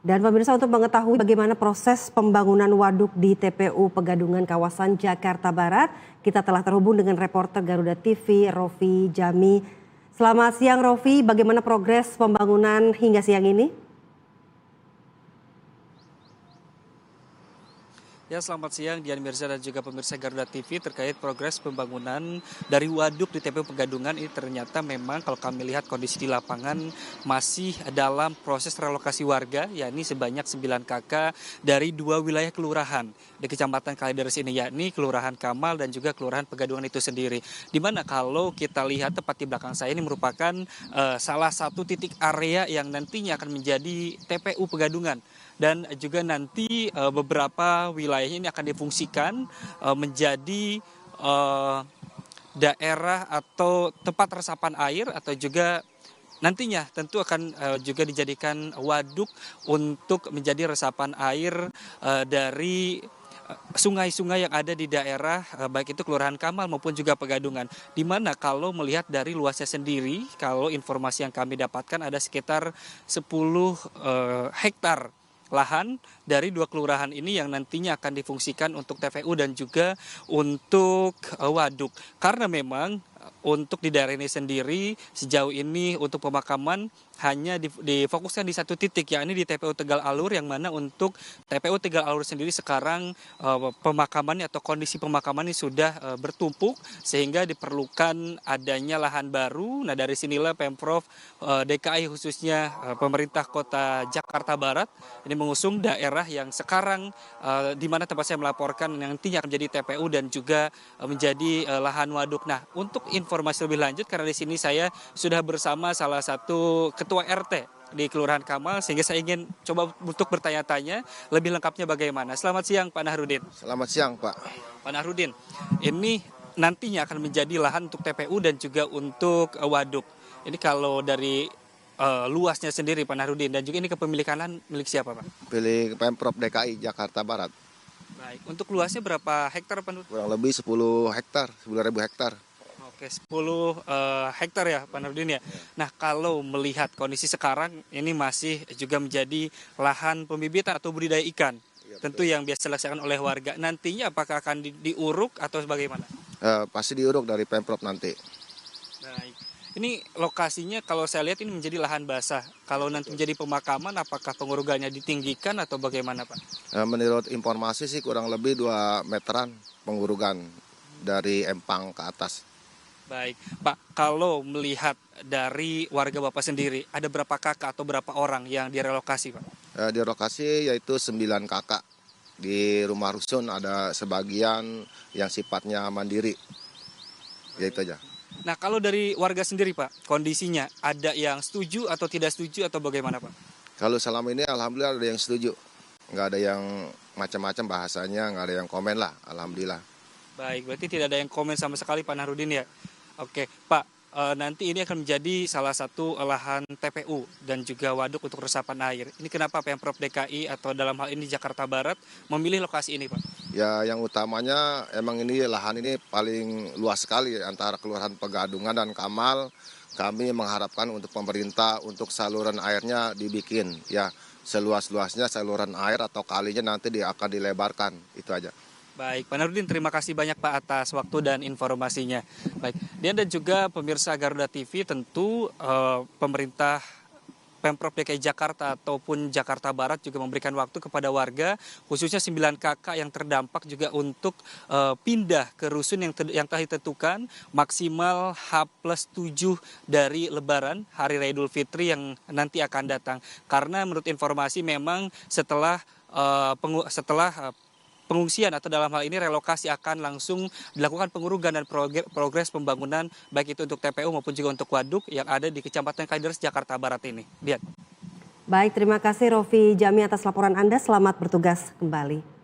Dan pemirsa, untuk mengetahui bagaimana proses pembangunan waduk di TPU Pegadungan kawasan Jakarta Barat, kita telah terhubung dengan reporter Garuda TV Rofi Jami. Selamat siang Rofi, bagaimana progres pembangunan hingga siang ini? Ya, selamat siang Dian Mirza dan juga pemirsa Garuda TV terkait progres pembangunan dari waduk di TPU Pegadungan. Ini ternyata memang kalau kami lihat kondisi di lapangan masih dalam proses relokasi warga, yakni sebanyak 9 KK dari 2 wilayah kelurahan di Kecamatan Kalideres ini, yakni Kelurahan Kamal dan juga Kelurahan Pegadungan itu sendiri. Di mana kalau kita lihat tepat di belakang saya ini merupakan salah satu titik area yang nantinya akan menjadi TPU Pegadungan. Dan juga nanti beberapa wilayahnya ini akan difungsikan menjadi daerah atau tempat resapan air, atau juga nantinya tentu akan juga dijadikan waduk untuk menjadi resapan air dari sungai-sungai yang ada di daerah baik itu Kelurahan Kamal maupun juga Pegadungan. Di mana kalau melihat dari luasnya sendiri, kalau informasi yang kami dapatkan ada sekitar 10 hektar lahan dari 2 kelurahan ini yang nantinya akan difungsikan untuk TPU dan juga untuk waduk. Karena memang untuk di daerah ini sendiri sejauh ini untuk pemakaman hanya difokuskan di satu titik, yakni di TPU Tegal Alur, yang mana untuk TPU Tegal Alur sendiri sekarang pemakamannya atau kondisi pemakamannya sudah bertumpuk sehingga diperlukan adanya lahan baru. Nah, dari sinilah Pemprov DKI khususnya pemerintah kota Jakarta Barat ini mengusung daerah yang sekarang di mana tempat saya melaporkan nantinya akan menjadi TPU dan juga menjadi lahan waduk. Nah, untuk informasi lebih lanjut, karena di sini saya sudah bersama salah satu ketua RT di Kelurahan Kamal, sehingga saya ingin coba untuk bertanya-tanya lebih lengkapnya bagaimana. Selamat siang Pak Nahrudin. Selamat siang Pak. Pak Nahrudin, ini nantinya akan menjadi lahan untuk TPU dan juga untuk waduk. Ini kalau dari luasnya sendiri Pak Nahrudin, dan juga ini kepemilikan lahan milik siapa Pak? Pilih Pemprov DKI Jakarta Barat. Baik, untuk luasnya berapa hektar Pak Nahrudin? Kurang lebih 10 hektar, 10.000 hektar. Oke, 10 hektar ya Pak Nurdin ya. Nah, kalau melihat kondisi sekarang ini masih juga menjadi lahan pembibitan atau budidaya ikan. Ya, tentu yang biasa dilaksanakan oleh warga. Nantinya apakah akan diuruk atau bagaimana? Pasti diuruk dari Pemprov nanti. Baik. Ini lokasinya kalau saya lihat ini menjadi lahan basah. Kalau nanti menjadi pemakaman, apakah pengurugannya ditinggikan atau bagaimana Pak? Menurut informasi sih kurang lebih 2 meteran pengurugan dari empang ke atas. Baik, Pak, kalau melihat dari warga Bapak sendiri, ada berapa kakak atau berapa orang yang direlokasi, Pak? Direlokasi yaitu 9 kakak. Di rumah rusun ada sebagian yang sifatnya mandiri. Ya itu aja. Nah, kalau dari warga sendiri, Pak, kondisinya ada yang setuju atau tidak setuju atau bagaimana, Pak? Kalau selama ini alhamdulillah ada yang setuju. Nggak ada yang macam-macam bahasanya, nggak ada yang komen lah, alhamdulillah. Baik, berarti tidak ada yang komen sama sekali Pak Nahrudin ya? Oke, Pak, nanti ini akan menjadi salah satu lahan TPU dan juga waduk untuk resapan air. Ini kenapa Pemprov DKI atau dalam hal ini Jakarta Barat memilih lokasi ini, Pak? Ya, yang utamanya emang ini lahan ini paling luas sekali antara Kelurahan Pegadungan dan Kamal. Kami mengharapkan untuk pemerintah untuk saluran airnya dibikin ya seluas-luasnya saluran air atau kalinya nanti akan dilebarkan, itu aja. Baik, Pak Nahrudin, terima kasih banyak Pak atas waktu dan informasinya. Baik, dan juga pemirsa Garuda TV, tentu pemerintah Pemprov DKI Jakarta ataupun Jakarta Barat juga memberikan waktu kepada warga, khususnya 9 KK yang terdampak juga untuk pindah ke rusun yang telah ditentukan maksimal H+7 dari Lebaran, Hari Raya Idul Fitri yang nanti akan datang. Karena menurut informasi memang setelah pengungsian atau dalam hal ini relokasi akan langsung dilakukan pengurugan dan progres pembangunan baik itu untuk TPU maupun juga untuk waduk yang ada di Kecamatan Kalideres, Jakarta Barat ini. Lihat. Baik, terima kasih Rofi Jami atas laporan Anda. Selamat bertugas kembali.